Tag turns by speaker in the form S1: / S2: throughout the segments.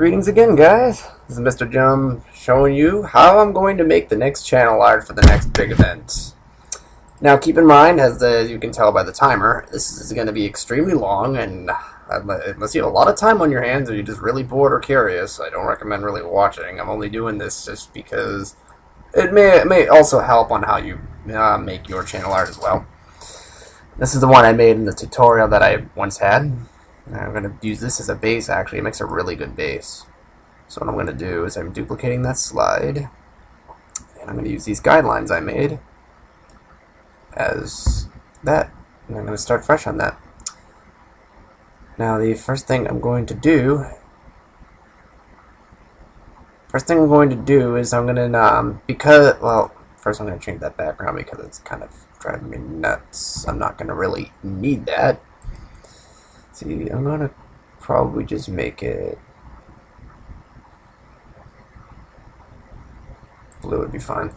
S1: Greetings again, guys. This is Mr. Jum showing you how I'm going to make the next channel art for the next big event. Now, keep in mind, as you can tell by the timer, this is going to be extremely long, and unless you have a lot of time on your hands or you're just really bored or curious, I don't recommend really watching. I'm only doing this just because it may also help on how you make your channel art as well. This is the one I made in the tutorial that I once had. I'm going to use this as a base. Actually, it makes a really good base. So what I'm going to do is I'm duplicating that slide, and I'm going to use these guidelines I made as that, and I'm going to start fresh on that. Now the first thing I'm going to do is I'm going to, first I'm going to change that background because it's kind of driving me nuts. I'm not going to really need that. See, I'm going to probably just make it blue would be fine.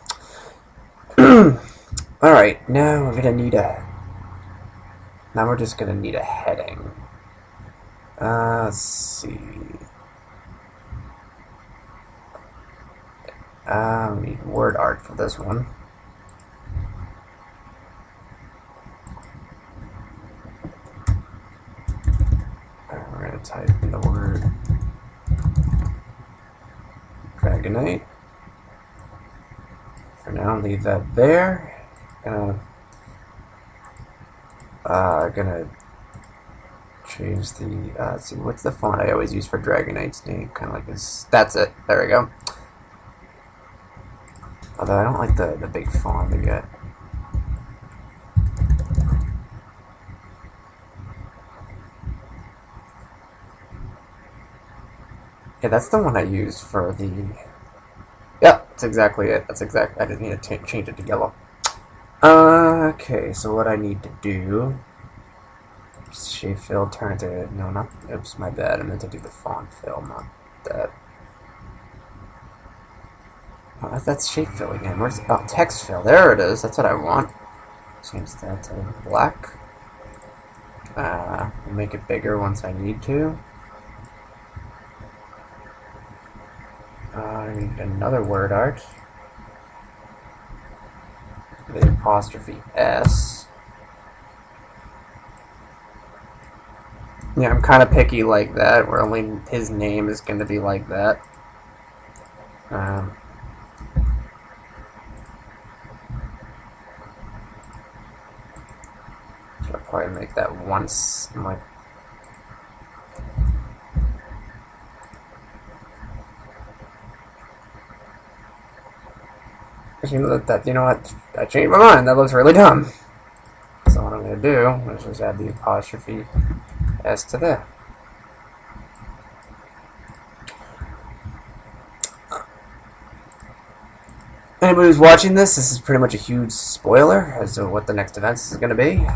S1: Alright, now we're just gonna need a heading. Let's see. We need word art for this one. We're gonna type in the word Dragonite. For now, leave that there. Gonna change the, let's see, what's the font I always use for Dragonite's name? Kind of like this. That's it. There we go. Although I don't like the big font yet. Yeah, that's the one I used for the... Yeah, that's exactly it. That's exact. I just need to change it to yellow. Okay, so what I need to do... Shape fill, turn it to... No, not... Oops, my bad. I meant to do the font fill, not that. Oh, that's shape fill again. Where's... Oh, text fill. There it is. That's what I want. Change that to black. Make it bigger once I need to. I need another word art. The apostrophe S. Yeah, I'm kind of picky like that, where only his name is going to be like that. Should probably make that once. Like, you know what? I changed my mind. That looks really dumb. So what I'm going to do is just add the apostrophe S to that. Anybody who's watching this is pretty much a huge spoiler as to what the next event is going to be.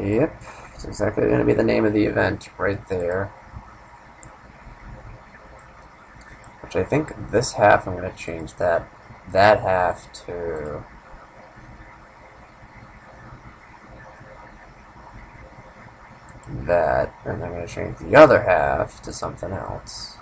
S1: Yep, it's exactly going to be the name of the event right there. Which I think this half I'm going to change that half to that, and I'm going to change the other half to something else.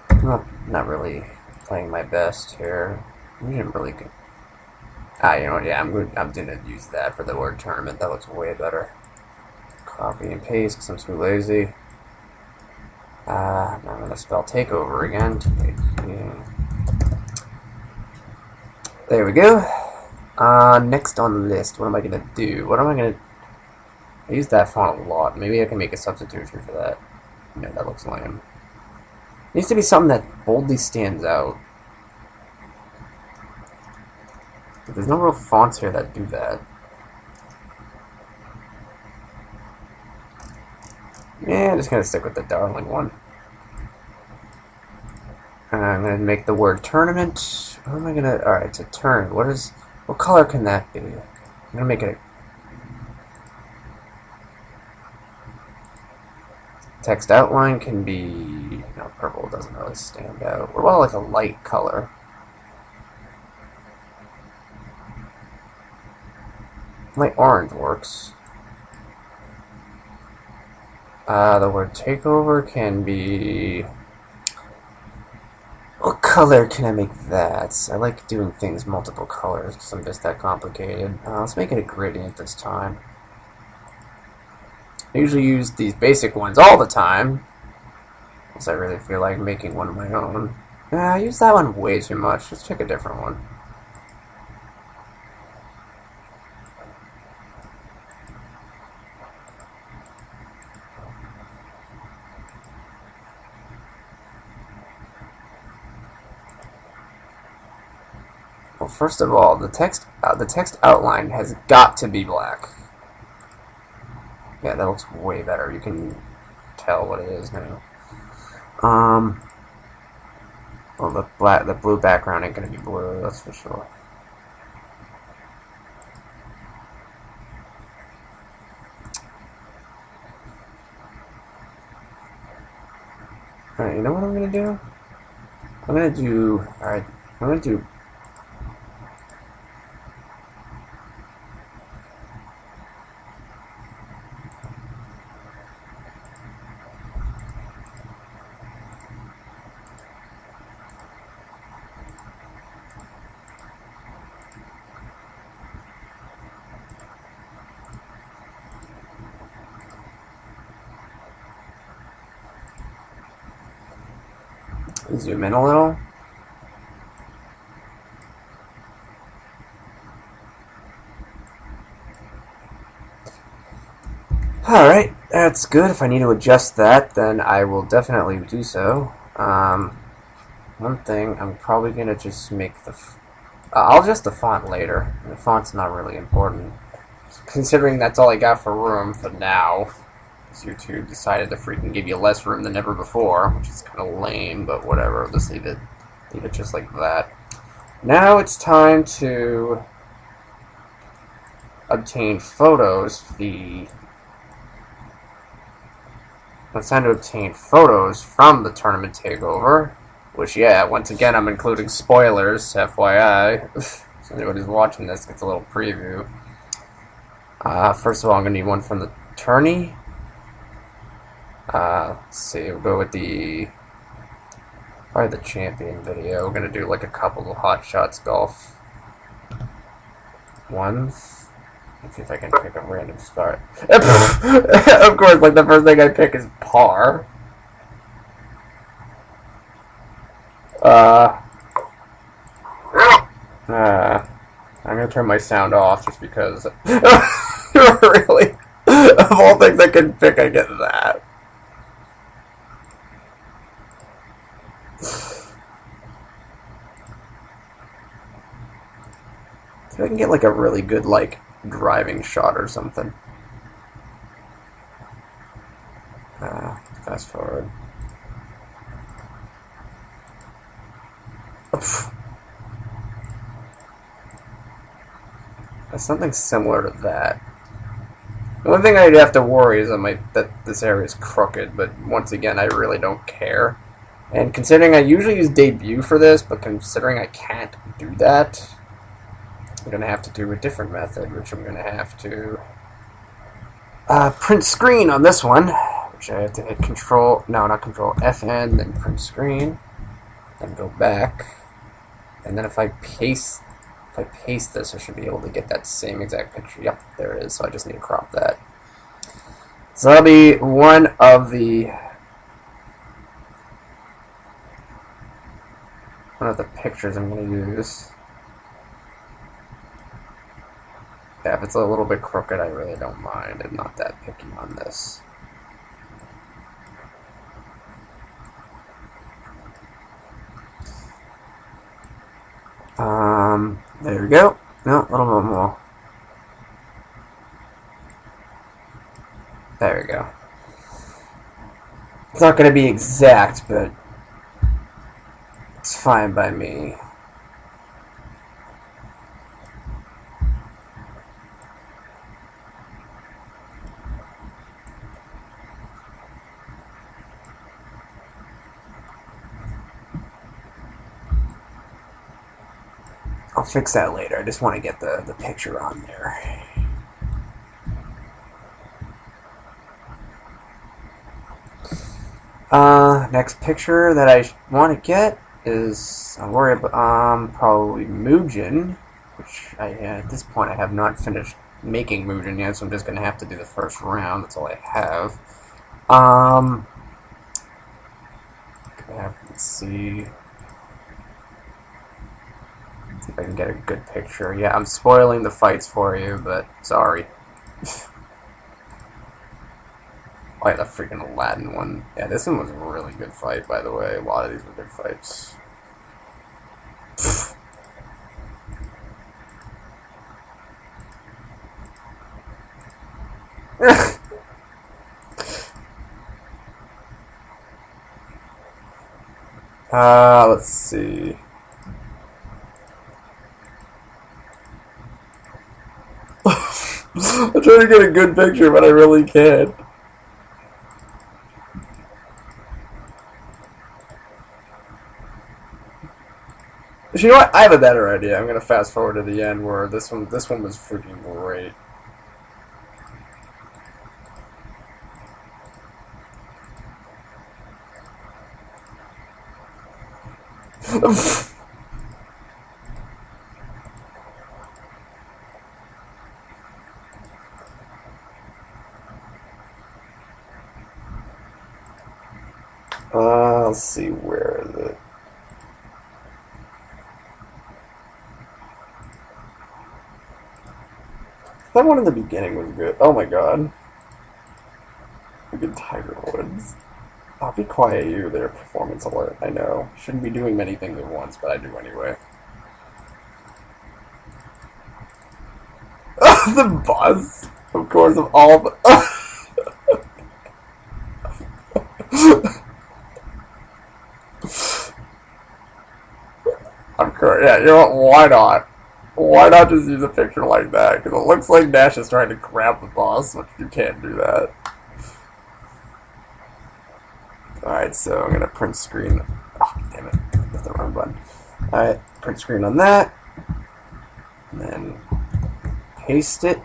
S1: I'm not really playing my best here. I didn't really good. You know what? Yeah, I'm gonna use that for the word tournament. That looks way better. Copy and paste because I'm too lazy. Now I'm gonna spell takeover again. There we go. Next on the list, what am I gonna do? I use that font a lot. Maybe I can make a substitution for that. No, that looks lame. It needs to be something that boldly stands out. But there's no real fonts here that do that. Yeah, I'm just gonna stick with the darling one. And I'm going to make the word tournament. What am I going to... Alright, it's a turn. What color can that be? I'm going to make it a... Text outline can be... No, purple doesn't really stand out. What about like a light color? Light orange works. The word takeover can be... What color can I make that? I like doing things multiple colors because I'm just that complicated. Let's make it a gradient this time. I usually use these basic ones all the time, unless I really feel like making one of my own. I use that one way too much. Let's pick a different one. Well, first of all, the text outline has got to be black. Yeah, that looks way better. You can tell what it is now. Well, the blue background ain't gonna be blue, that's for sure. Alright, you know what I'm gonna do? Alright, I'm gonna do zoom in a little. Alright, that's good. If I need to adjust that, then I will definitely do so. One thing, I'm probably going to just make the... I'll adjust the font later. The font's not really important. Considering that's all I got for room for now. Because YouTube decided to freaking give you less room than ever before, which is kind of lame, but whatever. I'll just leave it just like that. Now it's time to obtain photos. It's time to obtain photos from the tournament takeover. Which, yeah, once again, I'm including spoilers, FYI. So anybody's watching this gets a little preview. First of all, I'm going to need one from the tourney. Let's see, we'll go with probably the champion video. We're going to do like a couple of Hot Shots golf ones. Let's see if I can pick a random start. Of course, like the first thing I pick is par. I'm gonna turn my sound off just because. Really, of all things I can pick, I get that. So I can get like a really good like driving shot or something. Fast forward. Something similar to that. The one thing I'd have to worry is that this area is crooked, but once again, I really don't care. And considering I usually use debut for this, but considering I can't do that, I'm going to have to do a different method, which I'm going to have to print screen on this one, which I have to hit Control FN, then print screen, then go back, and then if I paste this, I should be able to get that same exact picture. Yep, there it is. So I just need to crop that. So that'll be one of the pictures I'm going to use. Yeah, if it's a little bit crooked, I really don't mind. I'm not that picky on this. There we go. No, a little bit more. There we go. It's not going to be exact, but it's fine by me. I'll fix that later. I just want to get the picture on there. Next picture that I want to get is, I worry about, probably Mugen, which at this point I have not finished making Mugen yet, so I'm just going to have to do the first round. That's all I have. Let's see. See if I can get a good picture. Yeah, I'm spoiling the fights for you, but sorry. Oh yeah, the freaking Aladdin one. Yeah, this one was a really good fight, by the way. A lot of these were good fights. Let's see. I'm trying to get a good picture, but I really can't. You know what? I have a better idea. I'm gonna fast forward to the end where this one was freaking great. Let's see, where is it? That one in the beginning was good. Oh my god. Good Tiger Woods. Oh, be quiet, you there, performance alert. I know. Shouldn't be doing many things at once, but I do anyway. The boss! Of course, of all the... I'm correct. Yeah, you know what? Why not? Why not just use a picture like that? Because it looks like Nash is trying to grab the boss, which you can't do that. Alright, so I'm going to print screen. Oh, damn it. That's the wrong button. Alright, print screen on that. And then paste it.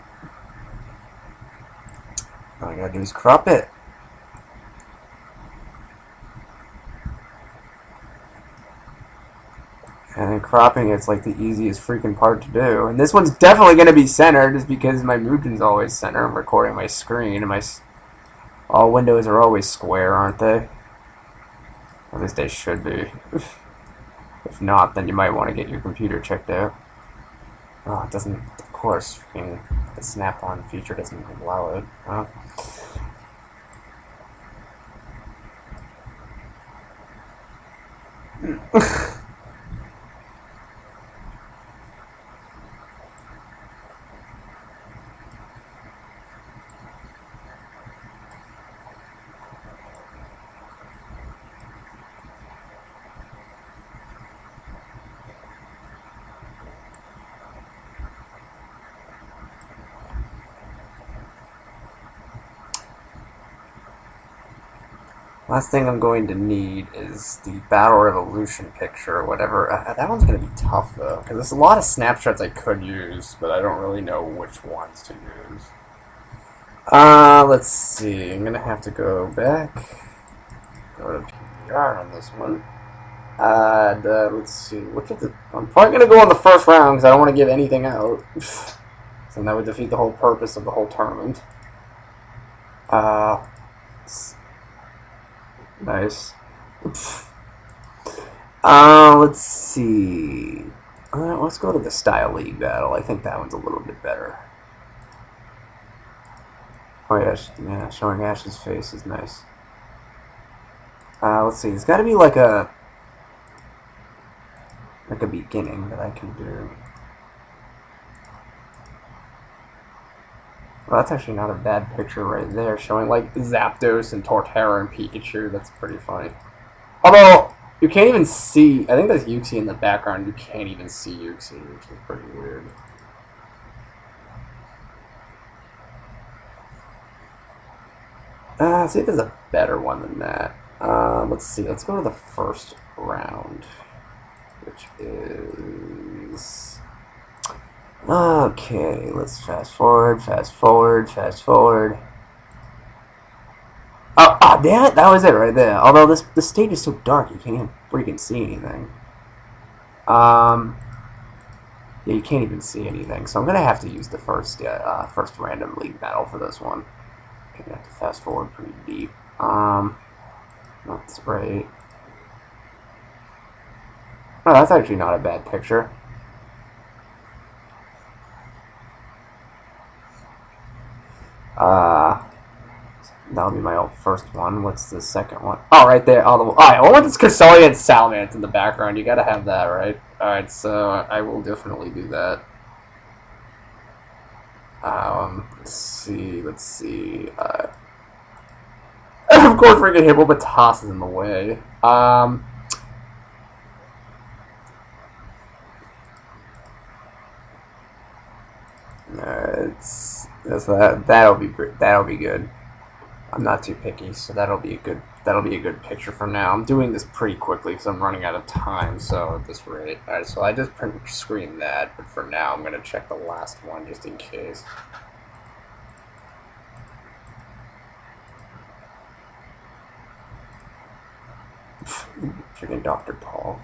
S1: All I gotta do is crop it. And then cropping it's like the easiest freaking part to do. And this one's definitely going to be centered just because my Mugen's always center. I'm recording my screen and all windows are always square, aren't they? At least they should be. If not, then you might want to get your computer checked out. Oh, it doesn't, of course, the snap-on feature doesn't allow it. Huh? Last thing I'm going to need is the Battle Revolution picture or whatever. That one's going to be tough, though, because there's a lot of snapshots I could use, but I don't really know which ones to use. Let's see. I'm going to have to go back. Go to PBR on this one. And, let's see. Which of the... I'm probably going to go on the first round, because I don't want to give anything out. So that would defeat the whole purpose of the whole tournament. Nice. Let's see. Let's go to the Style League battle. I think that one's a little bit better. Oh yeah, showing Ash's face is nice. Let's see. It's got to be like a beginning that I can do. Well, that's actually not a bad picture right there, showing like Zapdos and Torterra and Pikachu. That's pretty funny. Although, You can't even see. I think there's Yuxi in the background. You can't even see Yuxi, which is pretty weird. See if there's a better one than that. Let's see. Let's go to the first round, which is... Okay, let's fast forward, fast forward, fast forward. Oh, damn it! That was it right there. Although the stage is so dark, you can't even freaking see anything. Yeah, you can't even see anything. So I'm gonna have to use the first random league battle for this one. Gonna have to fast forward pretty deep. That's right. Oh, that's actually not a bad picture. That'll be my first one. What's the second one? Oh, right there. Alright, well, it's Kasori and Salamence in the background. You gotta have that, right? Alright, so I will definitely do that. Let's see. Of course, freaking Hippopotas is in the way. That'll be great. That'll be good. I'm not too picky, so that'll be a good picture for now. I'm doing this pretty quickly because I'm running out of time. So at this rate, all right. So I just print screen that, but for now I'm gonna check the last one just in case. Freaking Dr. Paul.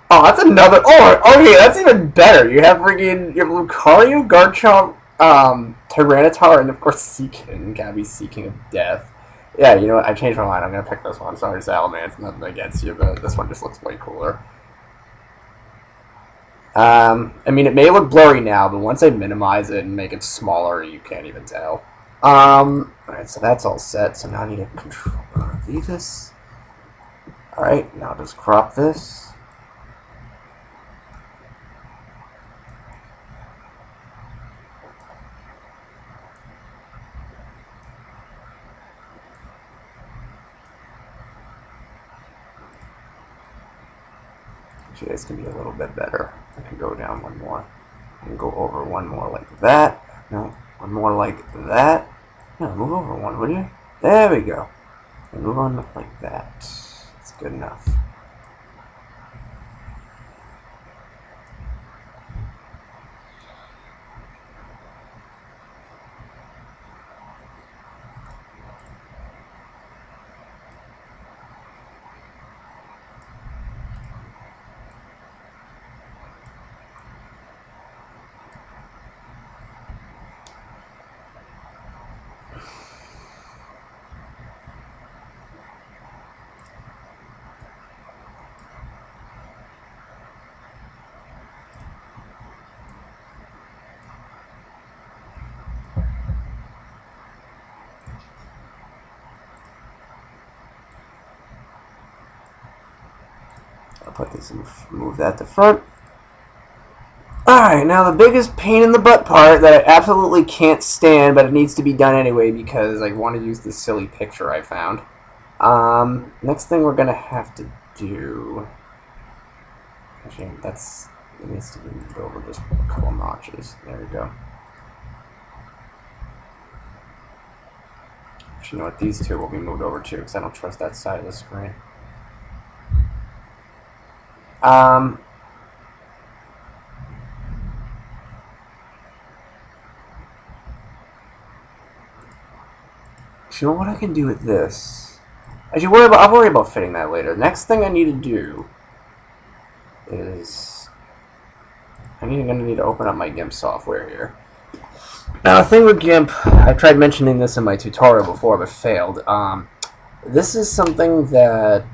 S1: Oh, that's another. Oh, okay, that's even better. You have Lucario, Garchomp, Tyranitar, and of course Seaking. Gotta be Seeking of Death. Yeah, you know what? I changed my mind. I'm gonna pick this one. Sorry, Salamence. Nothing against you, but this one just looks way cooler. I mean, it may look blurry now, but once I minimize it and make it smaller, you can't even tell. Alright, so that's all set. So now I need to control this. Alright, now just crop this. Actually, this can be a little bit better. I can go down one more. I can go over one more like that. No, one more like that. No, move over one, would you? There we go. And move on like that. That's good enough. I'll put this and move that to front. Alright, now the biggest pain in the butt part that I absolutely can't stand, but it needs to be done anyway because I want to use this silly picture I found. Next thing we're gonna have to do... Actually, it needs to be moved over just a couple notches. There we go. Actually, you know what? These two will be moved over too because I don't trust that side of the screen. You know what I can do with this? I'll worry about fitting that later. Next thing I need to do is I'm gonna need to open up my GIMP software here. Now the thing with GIMP, I tried mentioning this in my tutorial before but failed. This is something that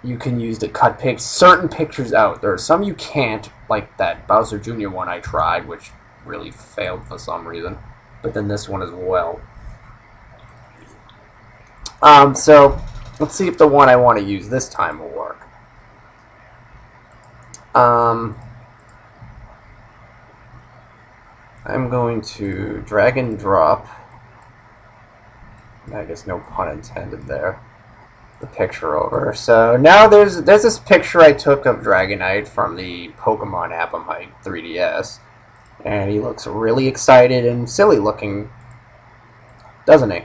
S1: you can use to cut certain pictures out. There are some you can't, like that Bowser Jr. one I tried, which really failed for some reason. But then this one as well. So let's see if the one I want to use this time will work. I'm going to drag and drop. I guess no pun intended there. the picture over. So now there's this picture I took of Dragonite from the Pokemon app on my 3DS, and he looks really excited and silly looking, doesn't he?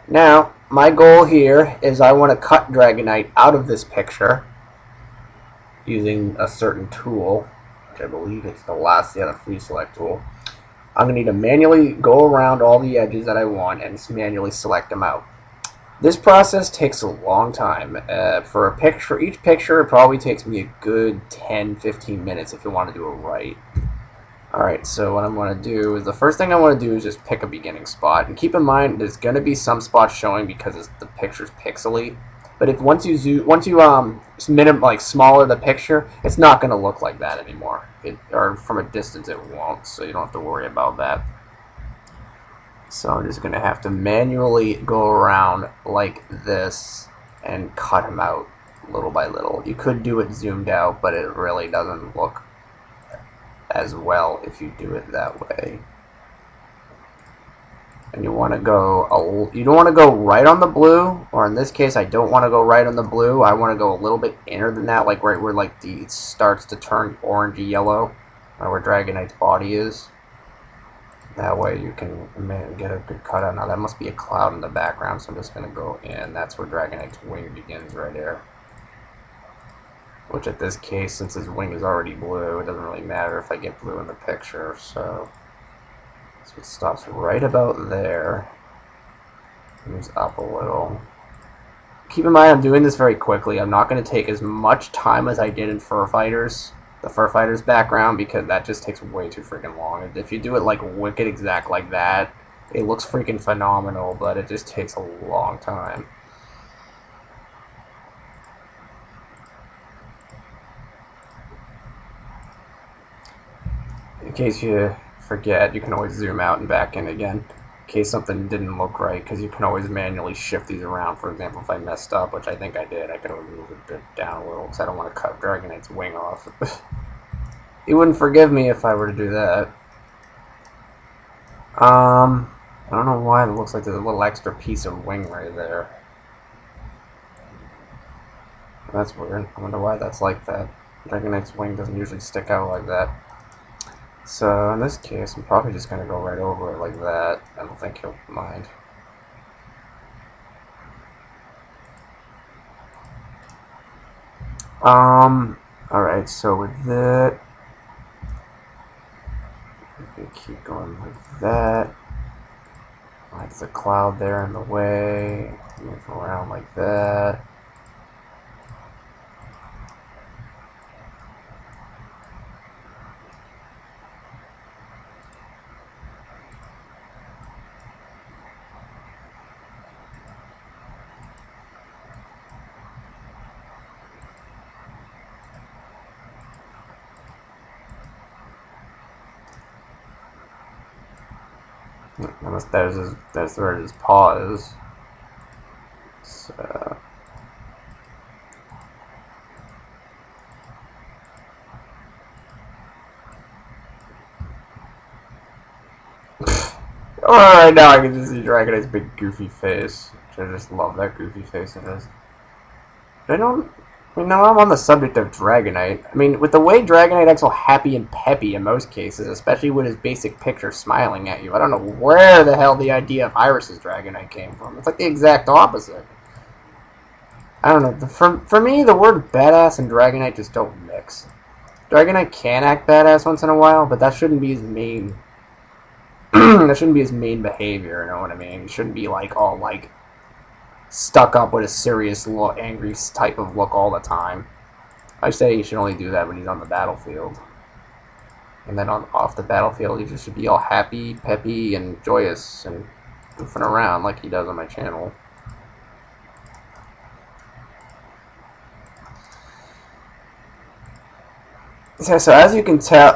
S1: Now, my goal here is I want to cut Dragonite out of this picture using a certain tool, which I believe it's the free select tool. I'm going to need to manually go around all the edges that I want and manually select them out. This process takes a long time. For each picture, it probably takes me a good 10-15 minutes if you want to do it right. Alright, so what I'm going to do is the first thing I want to do is just pick a beginning spot. And keep in mind, there's going to be some spots showing because the picture's pixely. But if once you smaller the picture, it's not going to look like that anymore. Or from a distance it won't, so you don't have to worry about that. So I'm just going to have to manually go around like this and cut him out little by little. You could do it zoomed out, but it really doesn't look as well if you do it that way. And you want to go, you don't want to go right on the blue, or in this case I don't want to go right on the blue. I want to go a little bit inner than that, like right where it starts to turn orangey yellow, or where Dragonite's body is. That way you can get a good cut out. Now that must be a cloud in the background, so I'm just going to go in. That's where Dragonite's wing begins right there. Which at this case, since his wing is already blue, it doesn't really matter if I get blue in the picture. So it stops right about there. Moves up a little. Keep in mind I'm doing this very quickly. I'm not going to take as much time as I did in Fur Fighters. The Fur Fighters background, because that just takes way too freaking long. If you do it like wicked exact like that, it looks freaking phenomenal, but it just takes a long time. In case you forget, you can always zoom out and back in again in case something didn't look right, because you can always manually shift these around. For example, if I messed up, which I think I did, I could always move it a bit down a little because I don't want to cut Dragonite's wing off. He wouldn't forgive me if I were to do that. I don't know why it looks like there's a little extra piece of wing right there. That's weird. I wonder why that's like that. Dragonite's wing doesn't usually stick out like that. So in this case, I'm probably just going to go right over it like that. I don't think he'll mind. Alright, so with that, keep going like that. There's a cloud there in the way. Move around like that. That's where his paw is. So. Alright, now I can just see Dragonite's big goofy face. Which I just love that goofy face it is. Now I'm on the subject of Dragonite. I mean, with the way Dragonite acts so happy and peppy in most cases, especially with his basic picture smiling at you, I don't know where the hell the idea of Iris's Dragonite came from. It's like the exact opposite. I don't know. For me, the word badass and Dragonite just don't mix. Dragonite can act badass once in a while, but that shouldn't be his main... that shouldn't be his main behavior, you know what I mean? He shouldn't be like all like stuck up with a serious look, angry type of look all the time. I say he should only do that when he's on the battlefield. And then off the battlefield, he just should be all happy, peppy, and joyous, and goofing around like he does on my channel. So as you can tell,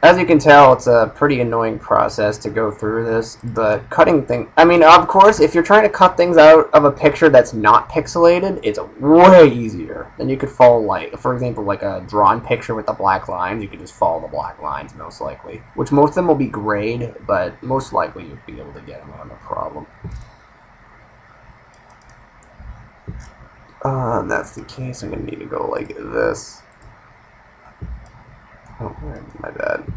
S1: as you can tell, it's a pretty annoying process to go through this. The cutting thing, I mean, of course, if you're trying to cut things out of a picture that's not pixelated, it's way easier. Then you could follow, like, for example, like a drawn picture with the black lines, you could just follow the black lines, most likely. Which most of them will be grayed, but most likely you'll be able to get them on no problem. That's the case. I'm gonna need to go like this. Oh, my bad.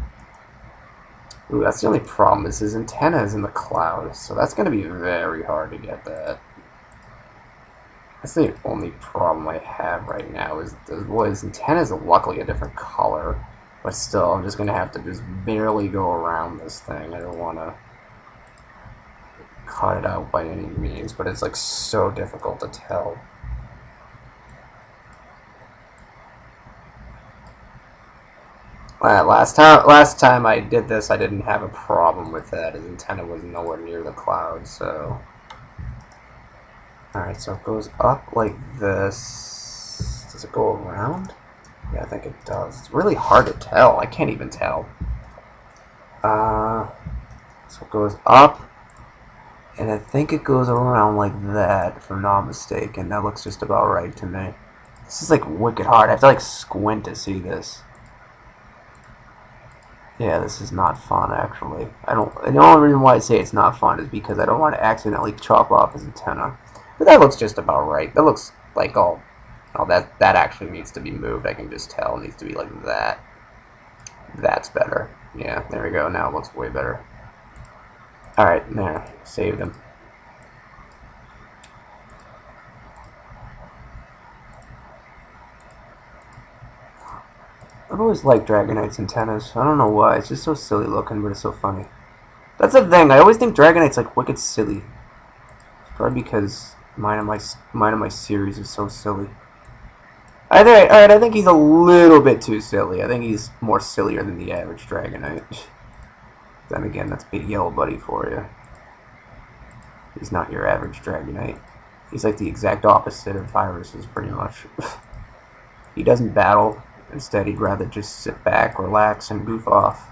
S1: Ooh, that's the only problem is his antenna is in the cloud, so that's gonna be very hard to get that. That's the only problem I have right now is his antenna is luckily a different color, but still, I'm just gonna have to just barely go around this thing. I don't want to cut it out by any means, but it's like so difficult to tell. Last time I did this, I didn't have a problem with that. His antenna was nowhere near the cloud, so. Alright, so it goes up like this. Does it go around? Yeah, I think it does. It's really hard to tell. I can't even tell. So it goes up, and I think it goes around like that, if I'm not mistaken. That looks just about right to me. This is like wicked hard. I have to like squint to see this. Yeah, this is not fun, actually. And the only reason why I say it's not fun is because I don't want to accidentally chop off his antenna. But that looks just about right. That looks like all... Oh, that actually needs to be moved. I can just tell. It needs to be like that. That's better. Yeah, there we go. Now it looks way better. Alright, there. Saved him. I've always liked Dragonite's antennas. I don't know why. It's just so silly looking, but it's so funny. That's the thing. I always think Dragonite's like wicked silly. It's probably because mine and my series is so silly. Alright, I think he's a little bit too silly. I think he's more sillier than the average Dragonite. Then again, that's Big Yellow Buddy for you. He's not your average Dragonite. He's like the exact opposite of viruses, pretty much. He doesn't battle. Instead, he'd rather just sit back, relax, and goof off.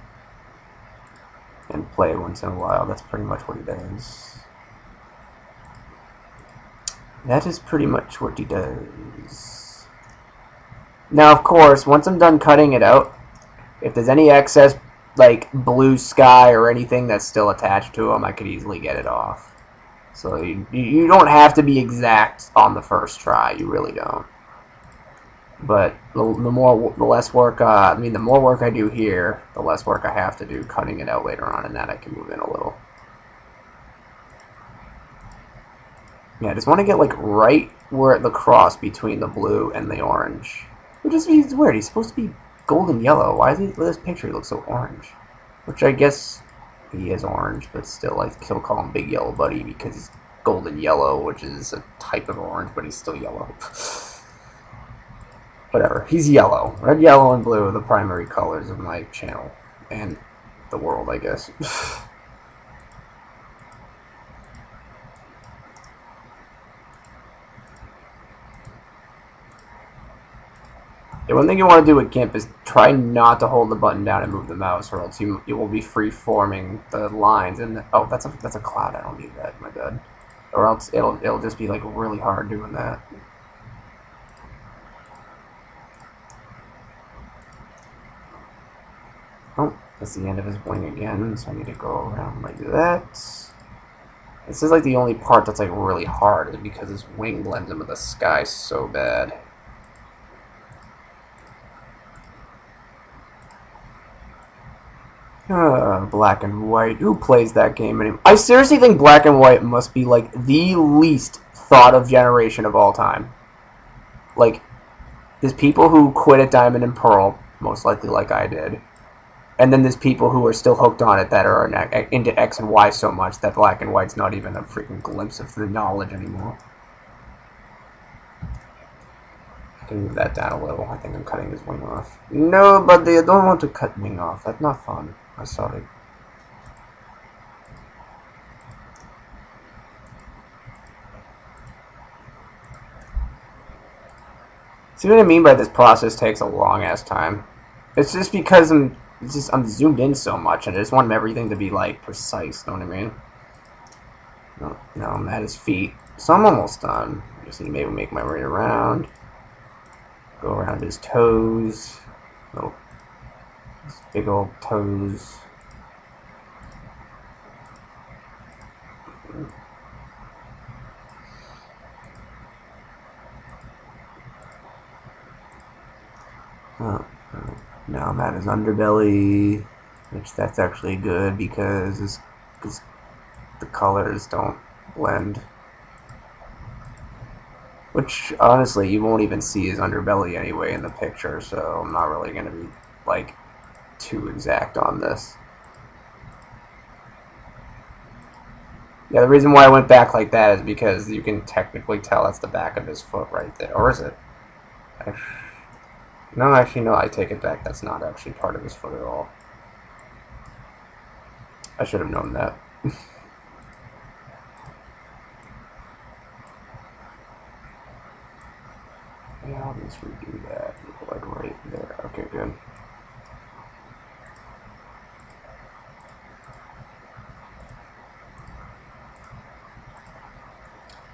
S1: And play once in a while. That's pretty much what he does. That is pretty much what he does. Now, of course, once I'm done cutting it out, if there's any excess, like, blue sky or anything that's still attached to him, I could easily get it off. So you don't have to be exact on the first try. You really don't. But the less work, the more work I do here, the less work I have to do cutting it out later on, and that I can move in a little. Yeah, I just want to get like right where the cross between the blue and the orange. Which is weird. He's supposed to be golden yellow. Why is he? This picture he looks so orange. Which I guess he is orange, but still, I still call him Big Yellow Buddy because he's golden yellow, which is a type of orange, but he's still yellow. Whatever. He's yellow. Red, yellow, and blue are the primary colors of my channel. And the world, I guess. The one thing you want to do with GIMP is try not to hold the button down and move the mouse, or else you will be free forming the lines. And oh, that's a cloud. I don't need that. My bad. Or else it'll just be like really hard doing that. Oh, that's the end of his wing again. So I need to go around like that. This is like the only part that's like really hard, because his wing blends in with the sky so bad. Black and White. Who plays that game anymore? I seriously think Black and White must be like the least thought of generation of all time. Like, there's people who quit at Diamond and Pearl, most likely like I did. And then there's people who are still hooked on it that are into X and Y so much that Black and White's not even a freaking glimpse of the knowledge anymore. I can move that down a little. I think I'm cutting his wing off. No, but I don't want to cut wing off. That's not fun. I'm sorry. See what I mean by this process takes a long ass time? It's just because I'm zoomed in so much, and I just want everything to be like precise. Know what I mean? No, I'm at his feet, so I'm almost done. Just need to maybe make my way around, go around his toes, little big old toes. Now I'm at his underbelly, which that's actually good because the colors don't blend. Which, honestly, you won't even see his underbelly anyway in the picture, so I'm not really going to be, like, too exact on this. Yeah, the reason why I went back like that is because you can technically tell that's the back of his foot right there. Or is it? No, actually, no, I take it back. That's not actually part of his foot at all. I should have known that. Yeah, I'll just redo that. Like right there. Okay, good.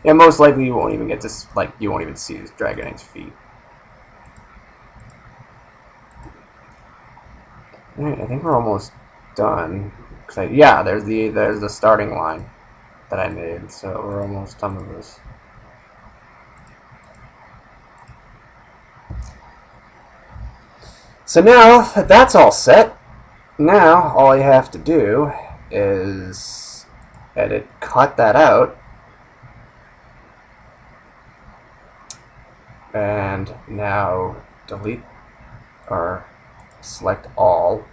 S1: Yeah, most likely you won't even get to, like, you won't even see his Dragonite's feet. Alright, I think we're almost done. Yeah, there's the starting line that I made, so we're almost done with this. So now that that's all set, now all I have to do is cut that out, and now delete or select all.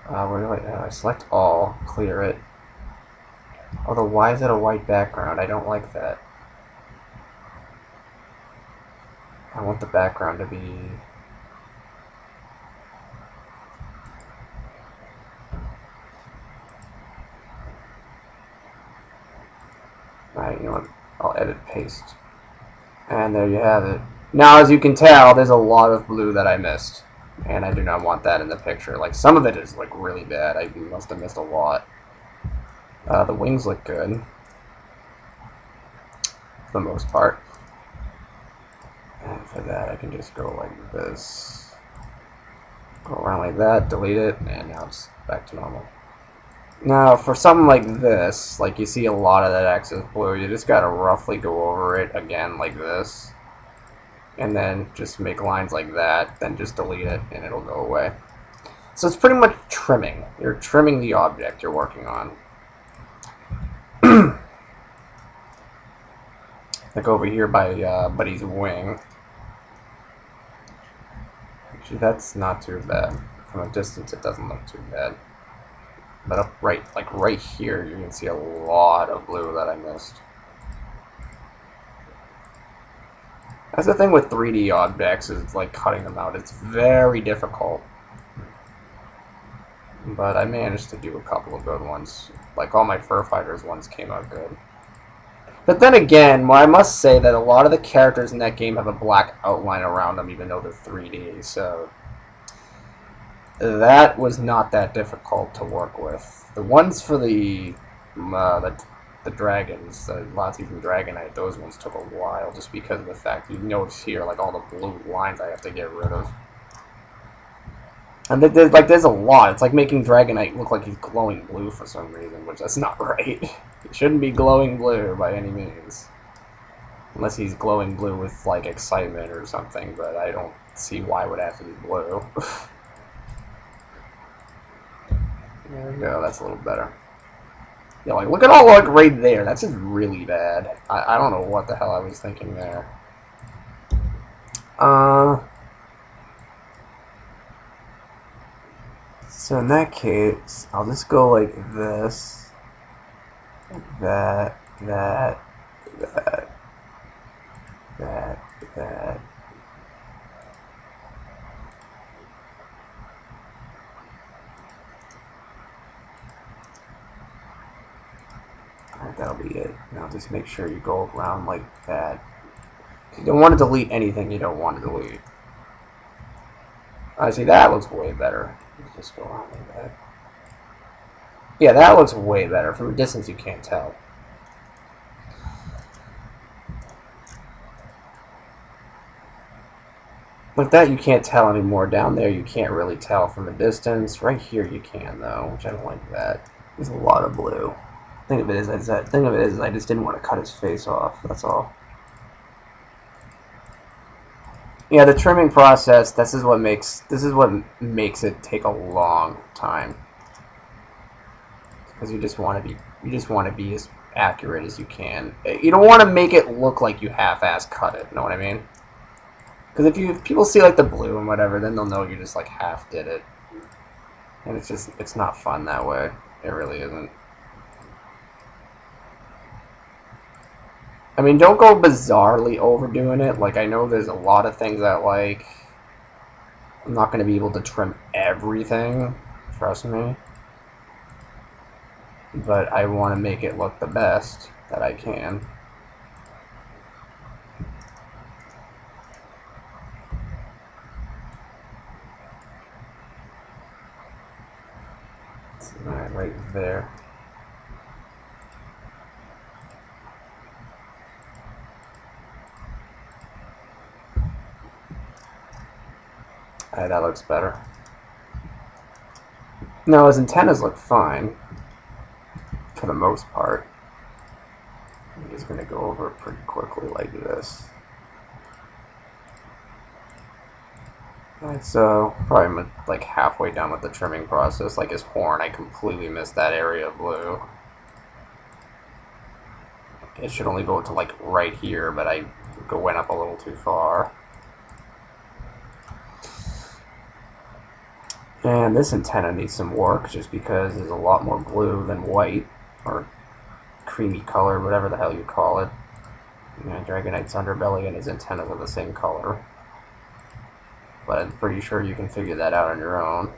S1: Where do I select all, clear it. Although, why is it a white background? I don't like that. I want the background to be... Alright, you know what? I'll edit paste. And there you have it. Now, as you can tell, there's a lot of blue that I missed. And I do not want that in the picture. Like, some of it is, like, really bad. I must have missed a lot. The wings look good. For the most part. And for that, I can just go like this. Go around like that, delete it, and now it's back to normal. Now, for something like this, like you see a lot of that excess blue, you just gotta roughly go over it again like this. And then just make lines like that, then just delete it, and it'll go away. So it's pretty much trimming. You're trimming the object you're working on. Like over here by Buddy's wing. Actually, that's not too bad. From a distance, it doesn't look too bad. But up right here, you can see a lot of blue that I missed. That's the thing with 3D objects, is like cutting them out. It's very difficult. But I managed to do a couple of good ones. Like all my Fur Fighters ones came out good. But then again, I must say that a lot of the characters in that game have a black outline around them, even though they're 3D, so... that was not that difficult to work with. The ones for the dragons, the Lati's and Dragonite, those ones took a while, just because of the fact you notice here, like all the blue lines I have to get rid of. And there's a lot. It's like making Dragonite look like he's glowing blue for some reason, which that's not right. He shouldn't be glowing blue by any means. Unless he's glowing blue with, like, excitement or something, but I don't see why it would have to be blue. There we go, that's a little better. Yeah, like, look at all, like, right there. That's just really bad. I don't know what the hell I was thinking there. So in that case, I'll just go like this, that, that, that, that. Alright, that'll be it. Now just make sure you go around like that. You don't want to delete anything you don't want to delete. I see, that looks way better. Just go around like that. Yeah, that looks way better. From a distance, you can't tell. Like that, you can't tell anymore. Down there, you can't really tell from a distance. Right here, you can, though, which I don't like that. There's a lot of blue. Thing of it is, I just didn't want to cut his face off. That's all. Yeah, the trimming process. This is what makes it take a long time, because you just want to be as accurate as you can. You don't want to make it look like you half-ass cut it. Know what I mean? Because if people see like the blue and whatever, then they'll know you just like half did it, and it's not fun that way. It really isn't. I mean, don't go bizarrely overdoing it. Like, I know there's a lot of things that, like, I'm not going to be able to trim everything, trust me. But I want to make it look the best that I can. Alright, right there. Alright, that looks better. No, his antennas look fine, for the most part. I'm just going to go over it pretty quickly like this. Alright, so probably like halfway done with the trimming process. Like his horn, I completely missed that area of blue. It should only go to like right here, but I went up a little too far. And this antenna needs some work just because there's a lot more blue than white, or creamy color, whatever the hell you call it. Dragonite's underbelly and his antennas are the same color. But I'm pretty sure you can figure that out on your own.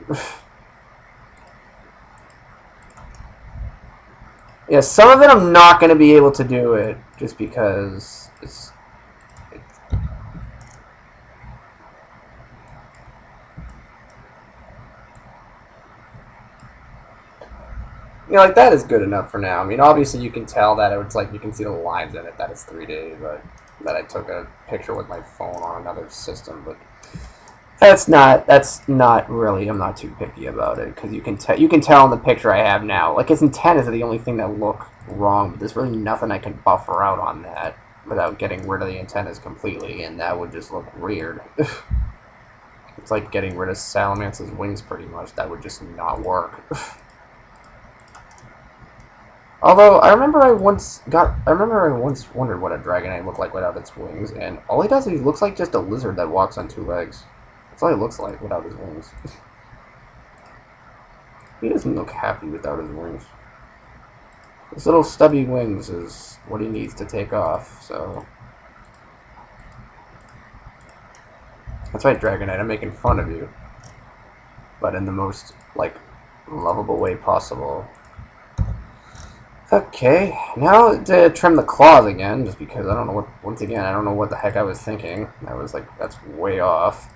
S1: Yeah, some of it I'm not going to be able to do it just because it's like that is good enough for now. I mean, obviously you can tell that it's like you can see the lines in it that it's 3D, but that I took a picture with my phone on another system, but that's not really. I'm not too picky about it because you can tell in the picture I have now. Like his antennas are the only thing that look wrong, but there's really nothing I can buffer out on that without getting rid of the antennas completely, and that would just look weird. It's like getting rid of Salamance's wings pretty much. That would just not work. Although I remember I once wondered what a Dragonite looked like without its wings, and all he does is he looks like just a lizard that walks on two legs. That's all he looks like without his wings. He doesn't look happy without his wings. His little stubby wings is what he needs to take off, so... That's right, Dragonite, I'm making fun of you. But in the most, like, lovable way possible. Okay, now to trim the claws again, just because I don't know what, once again, I don't know what the heck I was thinking. I was like, that's way off.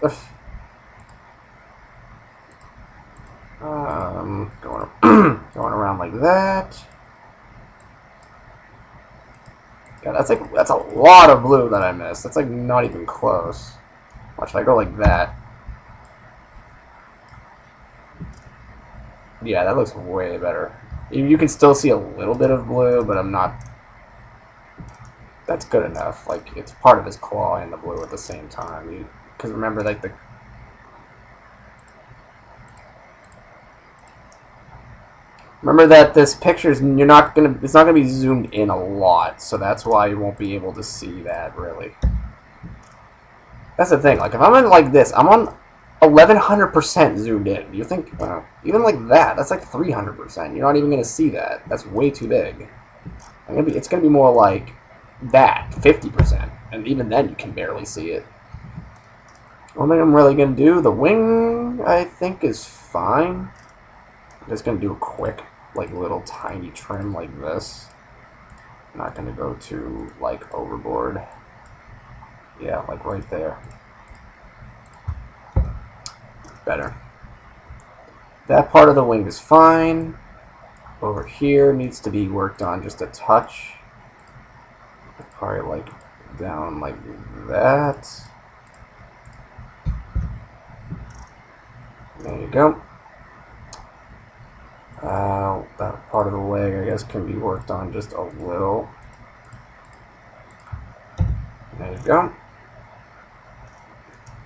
S1: Going, going around like that. Yeah, that's a lot of blue that I missed. That's like not even close. Watch, if I go like that. Yeah, that looks way better. You can still see a little bit of blue, but I'm not... That's good enough. Like, it's part of his claw and the blue at the same time. Because remember, like, Remember that this picture's it's not gonna be zoomed in a lot, so that's why you won't be able to see that really. That's the thing. Like if I'm in like this, I'm on 1100% zoomed in. You think even like that? That's like 300%. You're not even gonna see that. That's way too big. It's gonna be more like that, 50%, and even then you can barely see it. One thing I'm really gonna do, the wing I think is fine. I'm just gonna do a quick, like little tiny trim like this. I'm not gonna go too like overboard. Yeah, like right there. Better. That part of the wing is fine. Over here needs to be worked on just a touch. Probably like down like that. There you go. That part of the leg, I guess, can be worked on just a little. There you go.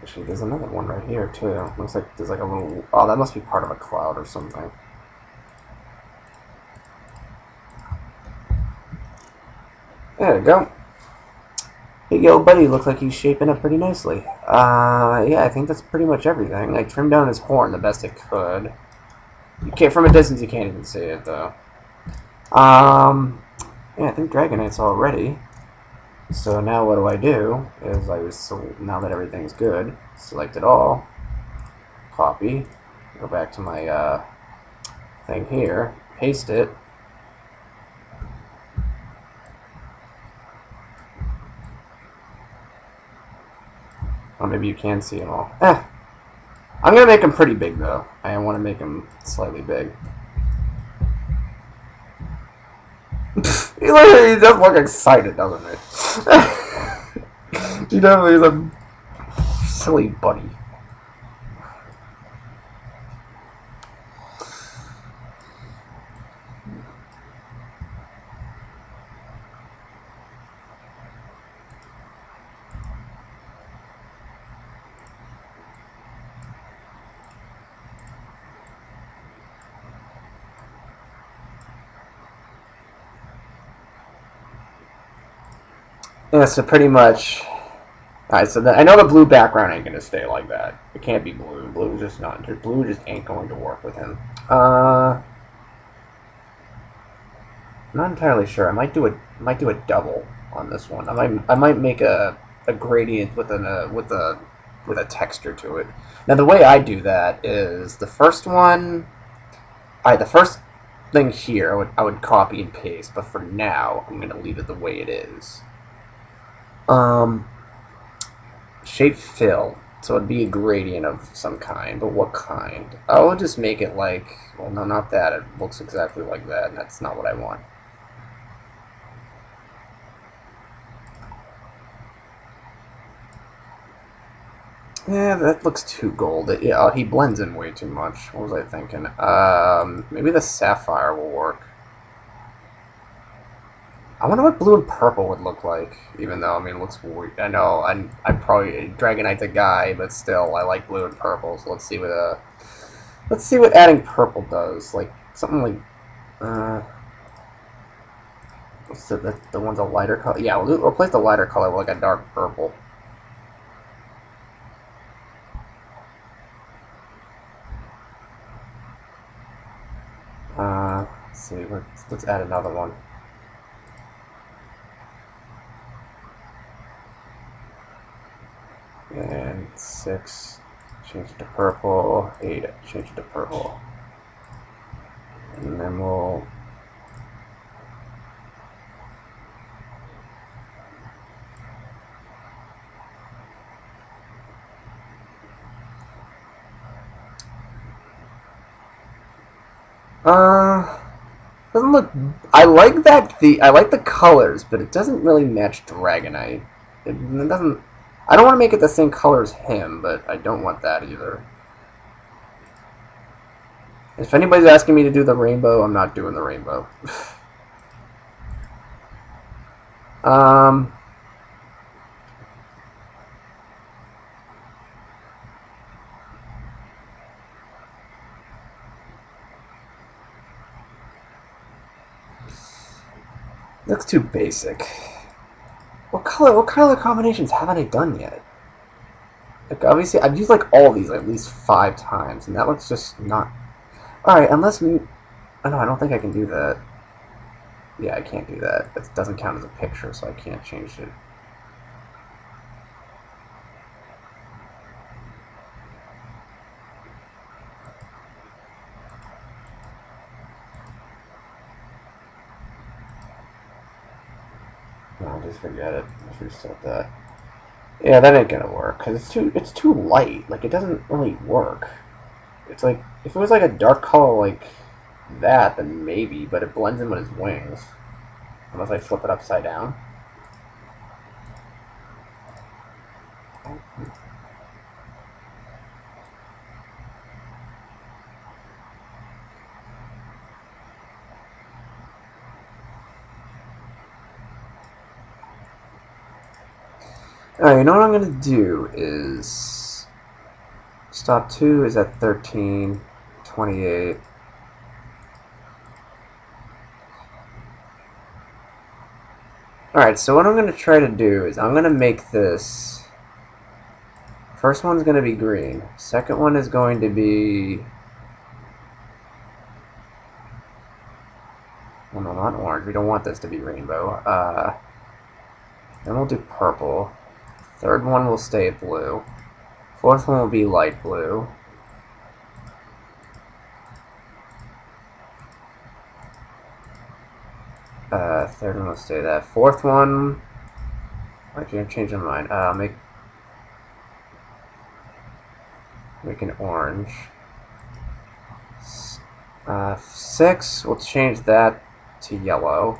S1: Actually, there's another one right here, too. Looks like there's like a little... Oh, that must be part of a cloud or something. There we go. Hey, yo, buddy, looks like he's shaping up pretty nicely. Yeah, I think that's pretty much everything. I trimmed down his horn the best I could. You can't, from a distance, you can't even see it, though. Yeah, I think Dragonite's all ready. So now what do? Is now that everything's good, select it all, copy, go back to my thing here, paste it. Oh, maybe you can see them all. I'm gonna make them pretty big though. I want to make them slightly big. He does look excited, doesn't he? He definitely is a silly bunny. Yeah, so pretty much. Alright, so I know the blue background ain't gonna stay like that. It can't be blue. Blue just not. Blue just ain't going to work with him. I'm not entirely sure. I might do a double on this one. I might make a gradient with with a texture to it. Now the way I do that is the first one. Alright, the first thing here I would copy and paste, but for now I'm gonna leave it the way it is. Shape fill. So it'd be a gradient of some kind, but what kind? I will just make it like, well, no, not that. It looks exactly like that, and that's not what I want. Yeah, that looks too gold. Yeah, he blends in way too much. What was I thinking? Maybe the sapphire will work. I wonder what blue and purple would look like. Even though, I mean, it looks weird. I know, I'm probably Dragonite's a guy, but still, I like blue and purple. So let's see what adding purple does. Like something like what's the one's a lighter color. Yeah, we'll replace the lighter color with like a dark purple. Let's see. Let's add another one. And 6, change it to purple. 8, change it to purple. And then we'll... doesn't look... I like I like the colors, but it doesn't really match Dragonite. It doesn't... I don't want to make it the same color as him, but I don't want that either. If anybody's asking me to do the rainbow, I'm not doing the rainbow. um... Looks too basic. What color combinations haven't I done yet? Like, obviously, I've used, like, all these at least 5 times, and that looks just not... Alright, unless... Oh, no, I don't think I can do that. Yeah, I can't do that. It doesn't count as a picture, so I can't change it. No, just forget it. Let's reset that. Yeah, that ain't gonna work, because it's too light. Like, it doesn't really work. It's like, if it was like a dark color like that, then maybe, but it blends in with his wings. Unless I flip it upside down. Alright, you know what I'm gonna do is... Stop 2 is at 13, 28. Alright, so what I'm going to try to do is I'm going to make this... First one's going to be green. Second one is going to be... Well, no, not orange. We don't want this to be rainbow. Then we'll do purple. Third one will stay blue. Fourth one will be light blue. Third one will stay that. Fourth one... Actually, I'm changing my mind. Make an orange. 6, we'll change that to yellow.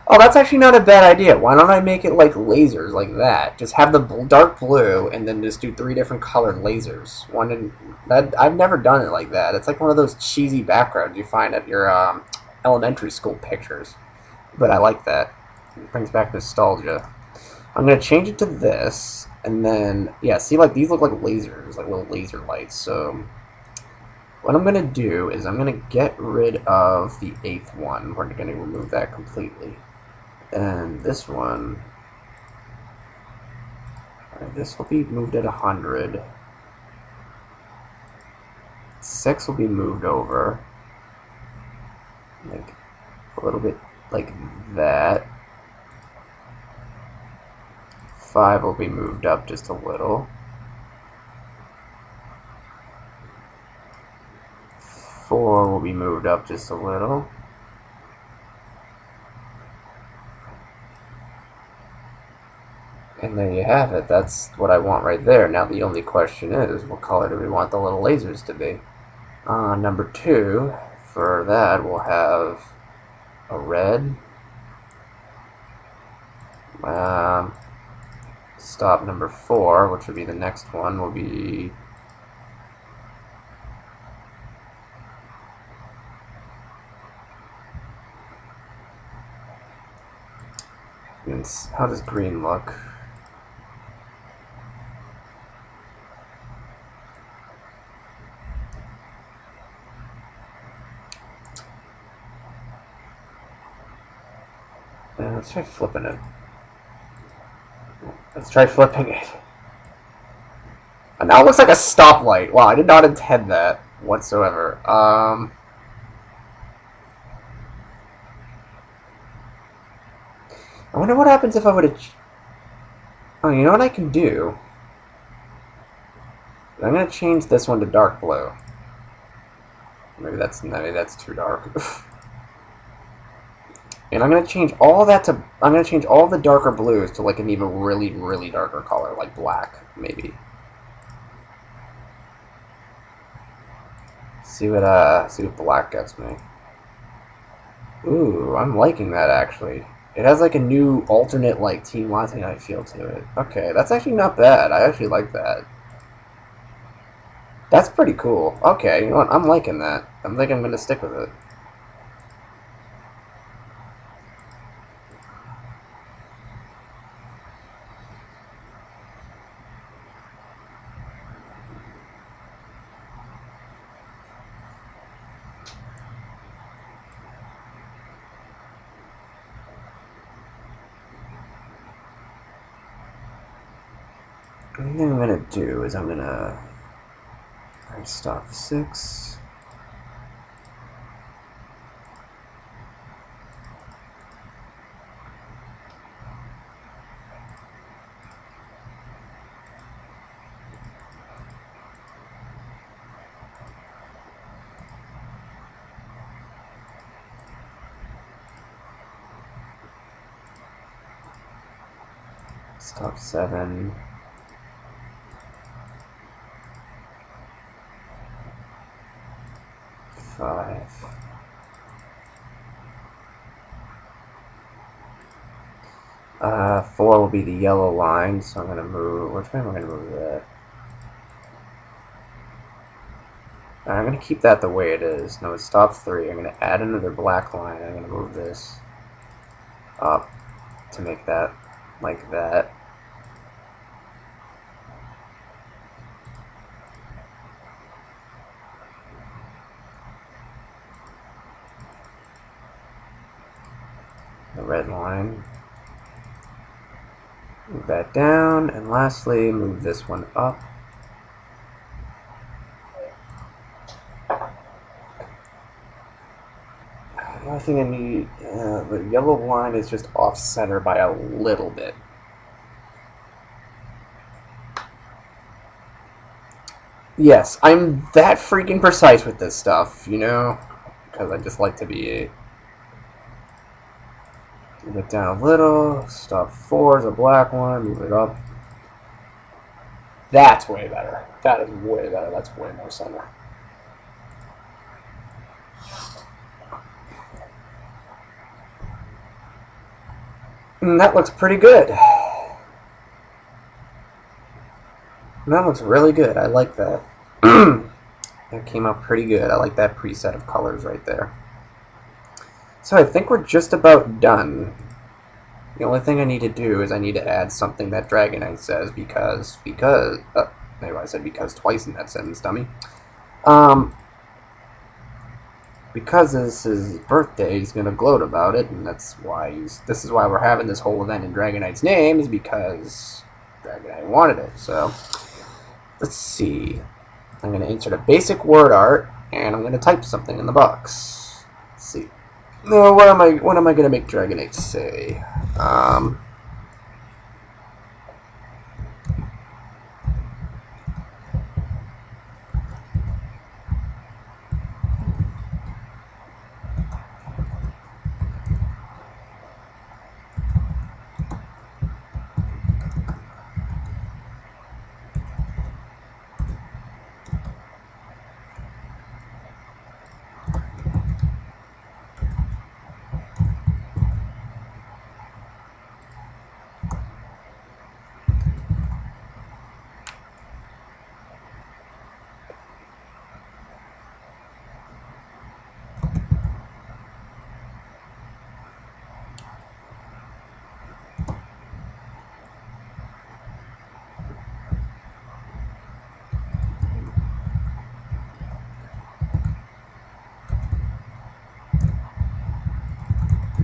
S1: Oh, that's actually not a bad idea. Why don't I make it like lasers, like that? Just have the dark blue, and then just do 3 different colored lasers. I've never done it like that. It's like one of those cheesy backgrounds you find at your elementary school pictures. But I like that. It brings back nostalgia. I'm going to change it to this, and then, yeah, see, like, these look like lasers, like little laser lights, so what I'm going to do is I'm going to get rid of the 8th one. We're going to remove that completely. And this one, this will be moved at 100. 6 will be moved over, like, a little bit like that. 5 will be moved up just a little. 4 will be moved up just a little. And there you have it. That's what I want right there. Now the only question is, what color do we want the little lasers to be? Number 2, for that, we'll have a red. Stop number 4, which would be the next one, will be... How does green look? Let's try flipping it. Let's try flipping it. And now it looks like a stoplight. Wow, I did not intend that whatsoever. I wonder what happens if I would have... Oh, you know what I can do? I'm going to change this one to dark blue. Maybe that's too dark. And I'm going to change all that to... I'm going to change all the darker blues to like an even really, really darker color, like black, maybe. See what black gets me. Ooh, I'm liking that, actually. It has like a new alternate like Team Latte Night feel to it. Okay, that's actually not bad. I actually like that. That's pretty cool. Okay, you know what? I'm liking that. I think I'm going to stick with it. The thing I'm going to do is I'm going to stop 6. Stop 7. Four will be the yellow line, so I'm going to move... Which way am I going to move that? I'm going to keep that the way it is. No, it's stop 3. I'm going to add another black line. I'm going to move this up to make that like that. Move that down, and lastly, move this one up. The only thing I need, the yellow line is just off-center by a little bit. Yes, I'm that freaking precise with this stuff, you know? Because I just like to be... Move it down a little, stop 4 is a black one, move it up. That's way better. That is way better. That's way more center. And that looks pretty good. That looks really good. I like that. That came out pretty good. I like that preset of colors right there. So I think we're just about done. The only thing I need to do is I need to add something that Dragonite says because maybe I said because twice in that sentence, dummy. Because this is his birthday, he's gonna gloat about it, and this is why we're having this whole event in Dragonite's name, is because Dragonite wanted it. So let's see. I'm going to insert a basic word art, and I'm going to type something in the box. Let's see. No, what am I going to make Dragonite say?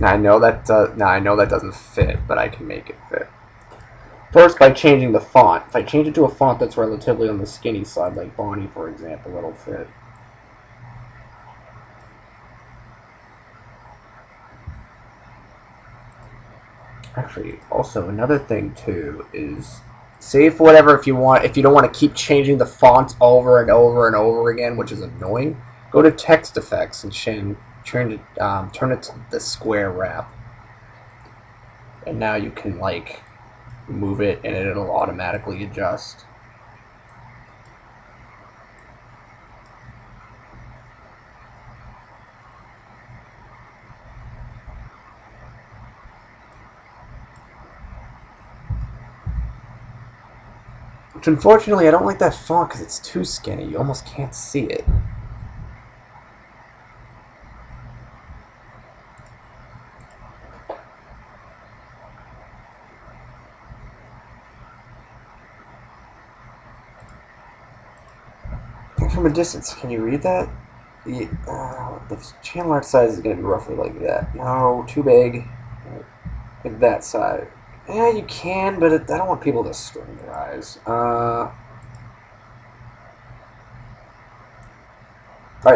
S1: Now I know that doesn't fit, but I can make it fit. First, by changing the font. If I change it to a font that's relatively on the skinny side, like Bonnie, for example, it'll fit. Actually, also another thing too is save whatever if you don't want to keep changing the fonts over and over and over again, which is annoying. Go to text effects and turn it to the square wrap, and now you can like move it and it'll automatically adjust. Which unfortunately I don't like that font because it's too skinny. You almost can't see it. From a distance, can you read that? The channel art size is going to be roughly like that. No, too big. Like that side. Yeah, you can, but I don't want people to strain their eyes. Alright,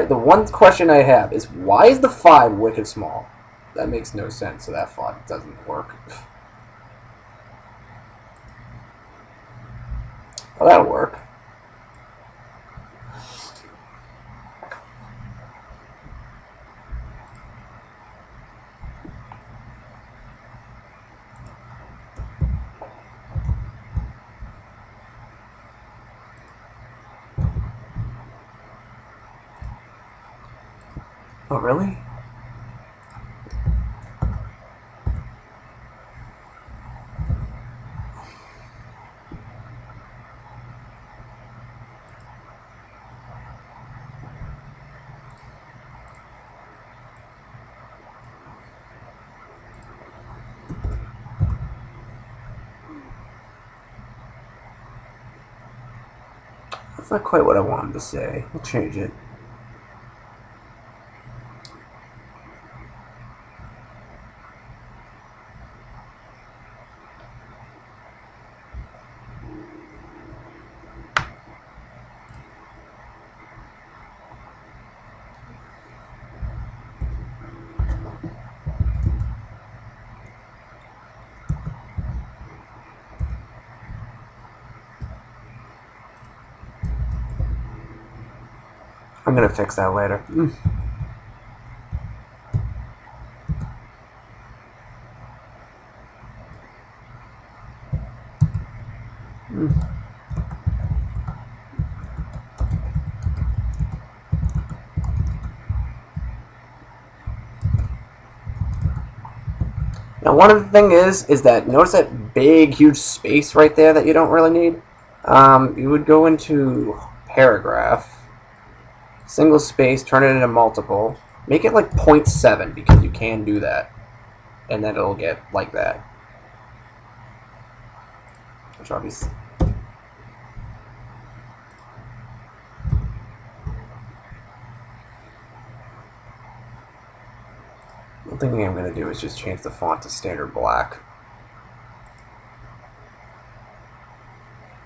S1: the one question I have is why is the 5 wicked small? That makes no sense, so that font doesn't work. Well, that'll work. Oh, really? That's not quite what I wanted to say. We'll change it. I'm gonna fix that later. Now, one of the thing is that notice that big, huge space right there that you don't really need. You would go into paragraph, single space, turn it into multiple, make it like 0.7 because you can do that, and then it'll get like that. Which obviously. The thing I'm going to do is just change the font to standard black.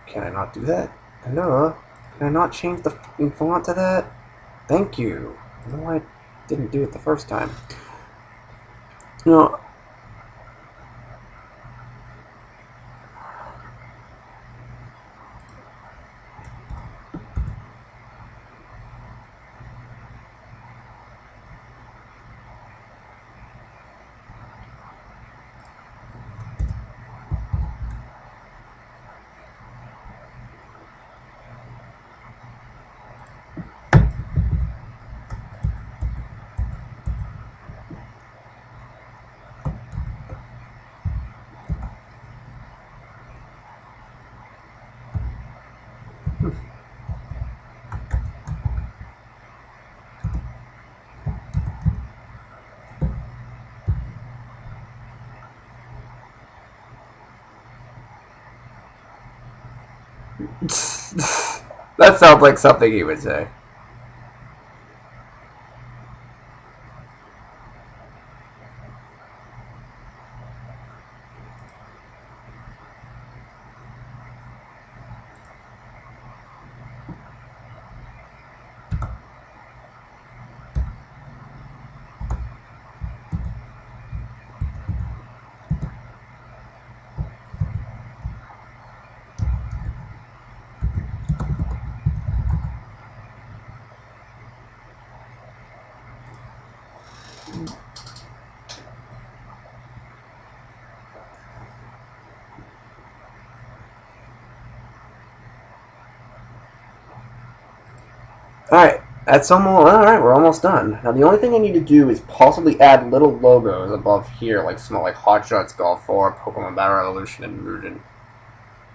S1: Can I not do that? No. Can I not change the font to that? Thank you. No, I didn't do it the first time. No. That sounds like something he would say. Alright, that's almost. Alright, we're almost done. Now, the only thing I need to do is possibly add little logos above here, like small, like Hot Shots Golf 4, Pokemon Battle Revolution, and Mugen.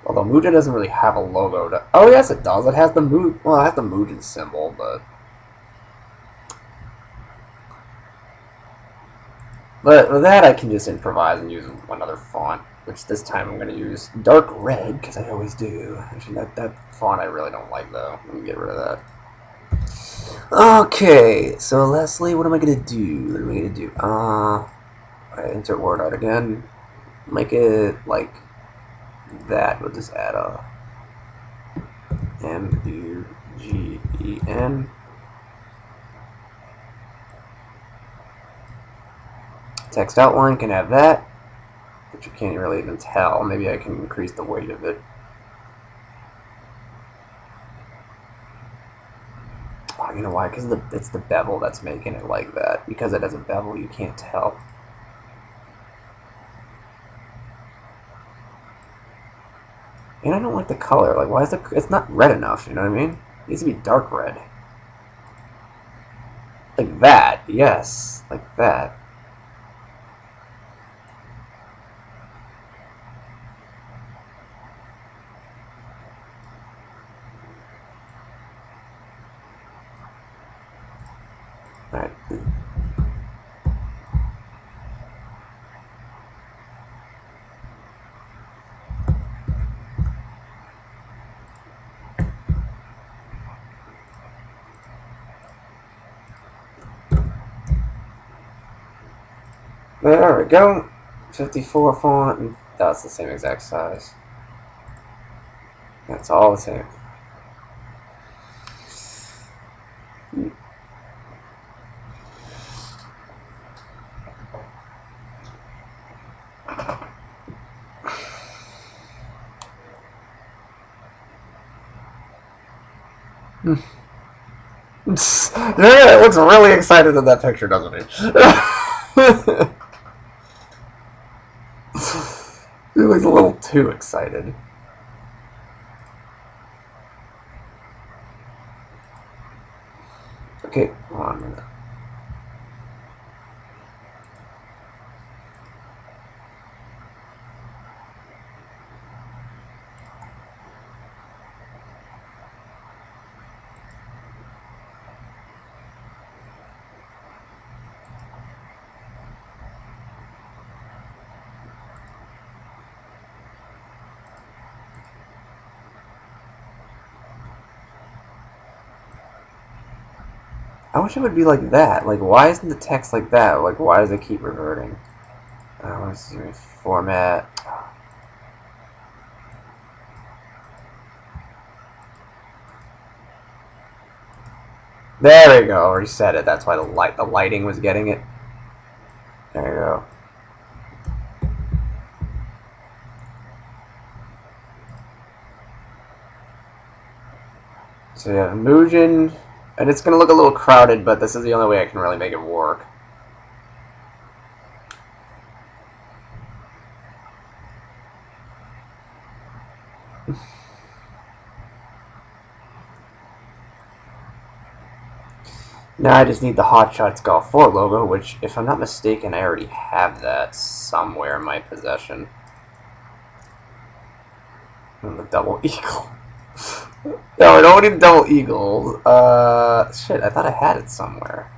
S1: Although Mugen doesn't really have a logo. Oh, yes, it does. It has the Well, it has the Mugen symbol, but. But with that, I can just improvise and use another font, which this time I'm going to use dark red, because I always do. Actually, that font I really don't like, though. Let me get rid of that. Okay, so Leslie, what am I gonna do? What am I gonna do? Insert word out again. Make it like that. We'll just add a Mugen. Text outline can have that, but you can't really even tell. Maybe I can increase the weight of it. Oh, you know why? Because it's the bevel that's making it like that. Because it has a bevel, you can't tell. And I don't like the color. Like, why is it's not red enough? You know what I mean? It needs to be dark red. Like that, yes, like that. Alright. There we go. 54 font, and that's the same exact size. That's all the same. Dragonite looks really excited in that picture, doesn't he? He looks a little too excited. Okay, hold on a minute. I wish it would be like that. Like, why isn't the text like that? Like, why does it keep reverting? I want to see format. There we go. Reset it. That's why the lighting was getting it. There you go. So yeah, Mugen, and it's gonna look a little crowded, but this is the only way I can really make it work. Now I just need the Hot Shots Golf 4 logo, which, if I'm not mistaken, I already have that somewhere in my possession. And the double eagle. No, I don't need double eagle. Shit, I thought I had it somewhere.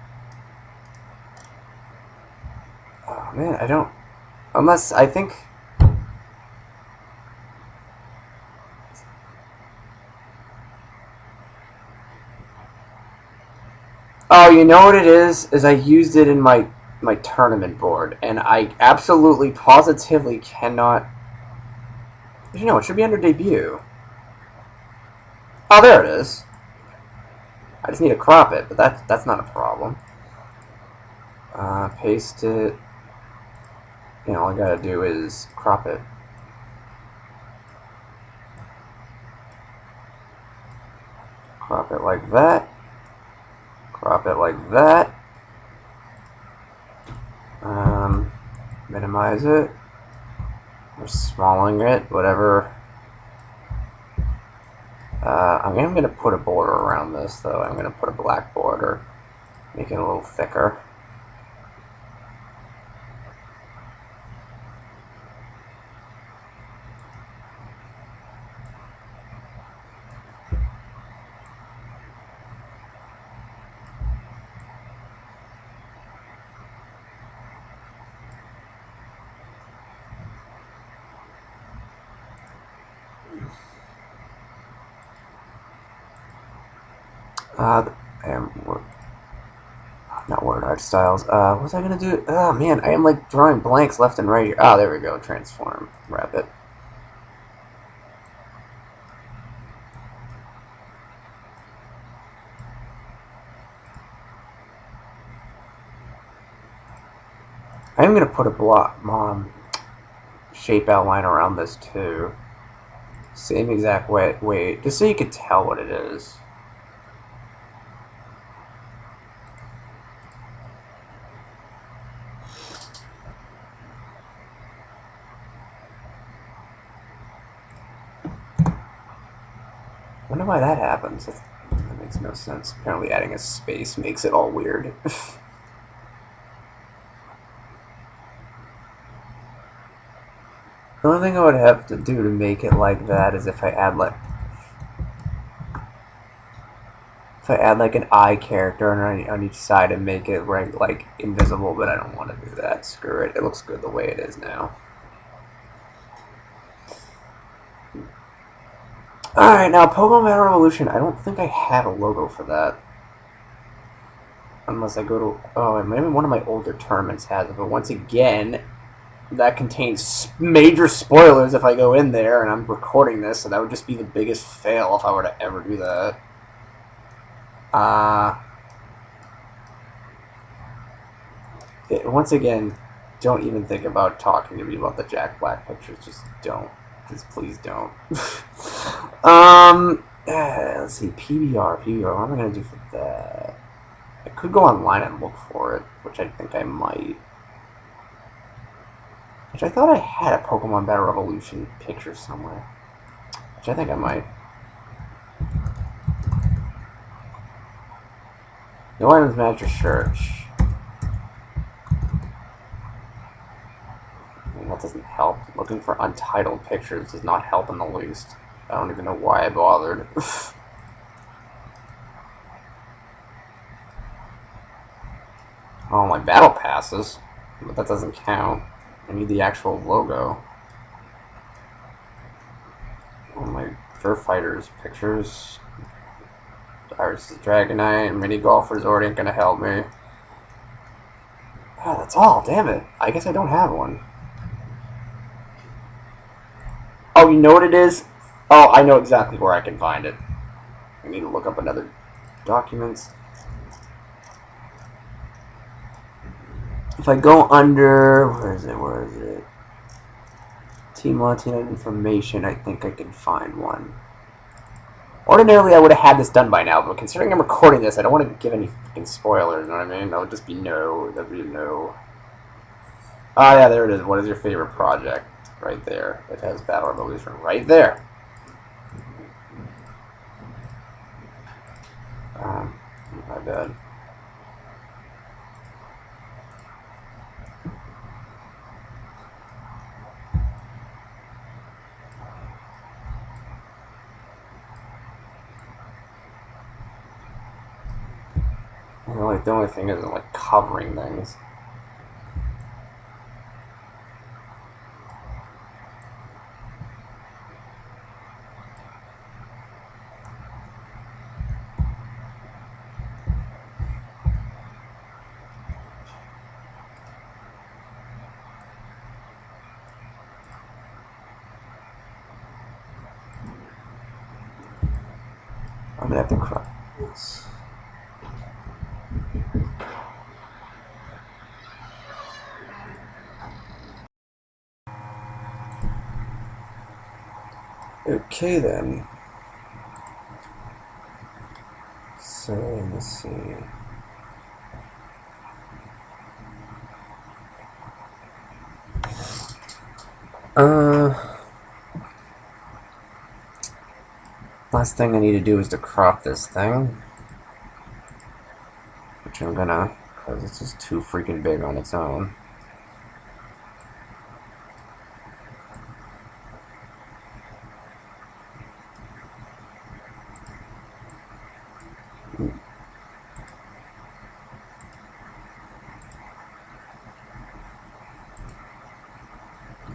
S1: Oh man, I don't. Unless I think. Oh, you know what it is? Is I used it in my tournament board, and I absolutely, positively cannot. You know, it should be under debut. Oh, there it is. I just need to crop it, but that's not a problem. Paste it. You know, all I gotta do is crop it. Crop it like that. Crop it like that. Minimize it. Or smalling it, whatever. I'm going to put a border around this, though. I'm going to put a black border. Make it a little thicker. Not word art styles. What was I gonna do? Oh man, I am like drawing blanks left and right here. Ah, there we go. Transform. Wrap it. I am gonna put a block shape outline around this too. Same exact way, just so you can tell what it is. I wonder why that happens. That makes no sense. Apparently adding a space makes it all weird. The only thing I would have to do to make it like that is if I add like an eye character on each side and make it like invisible, but I don't want to do that. Screw it. It looks good the way it is now. Alright, now Pokemon Battle Revolution. I don't think I have a logo for that. Unless I go to... Oh, maybe one of my older tournaments has it. But once again, that contains major spoilers if I go in there and I'm recording this. So that would just be the biggest fail if I were to ever do that. Once again, don't even think about talking to me about the Jack Black pictures. Just don't. Just please don't. Let's see, PBR. What am I going to do for that? I could go online and look for it, which I think I might. Which I thought I had a Pokemon Battle Revolution picture somewhere. Which I think I might. No items match your search. I mean, that doesn't help. Looking for untitled pictures does not help in the least. I don't even know why I bothered. Oh, my battle passes. But that doesn't count. I need the actual logo. Oh, my Fur Fighters pictures. Ours is Dragonite. Mini Golf Resort ain't gonna help me. Oh, that's all. Damn it. I guess I don't have one. Oh, you know what it is? Oh, I know exactly where I can find it. I need to look up another documents. If I go under, where is it? Team Latina information, I think I can find one. Ordinarily, I would have had this done by now, but considering I'm recording this, I don't want to give any fucking spoilers, you know what I mean? That would just be no. That would be no. Ah, yeah, there it is. What is your favorite project? Right there. It has Battle Revolution right there. My bad. The only thing is, like, covering things. I'm gonna have to crop this. Okay then. So let's see. Last thing I need to do is to crop this thing, which I'm gonna, because it's just too freaking big on its own.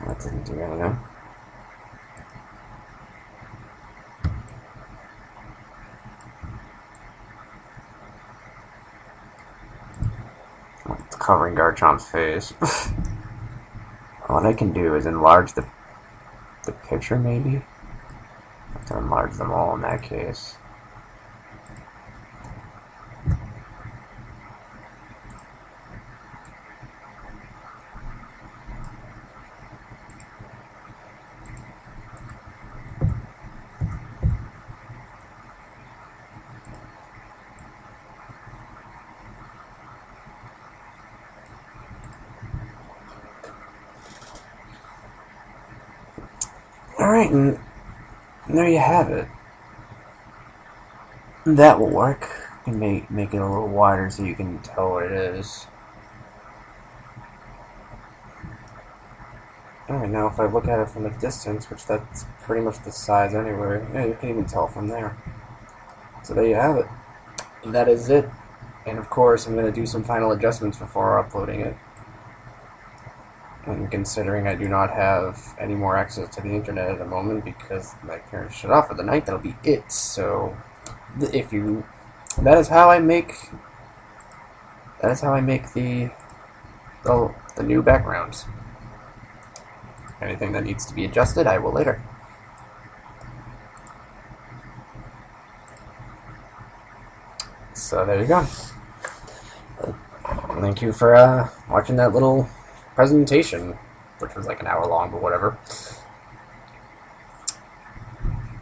S1: That didn't do anything. It's covering Garchomp's face. What I can do is enlarge the picture, maybe? I have to enlarge them all in that case. Alright, and there you have it. That will work. You can make it a little wider so you can tell what it is. Alright, now if I look at it from a distance, which that's pretty much the size anyway, yeah, you can even tell from there. So there you have it. And that is it. And of course, I'm going to do some final adjustments before uploading it. And considering I do not have any more access to the internet at the moment because my parents shut off for the night, that'll be it. So, that is how I make the new backgrounds. Anything that needs to be adjusted, I will later. So there you go. Thank you for watching that little presentation, which was like an hour long, but whatever.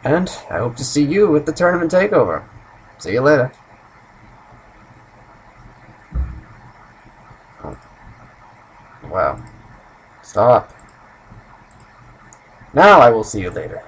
S1: And I hope to see you at the tournament takeover. See you later. Oh. Wow. Stop. Now I will see you later.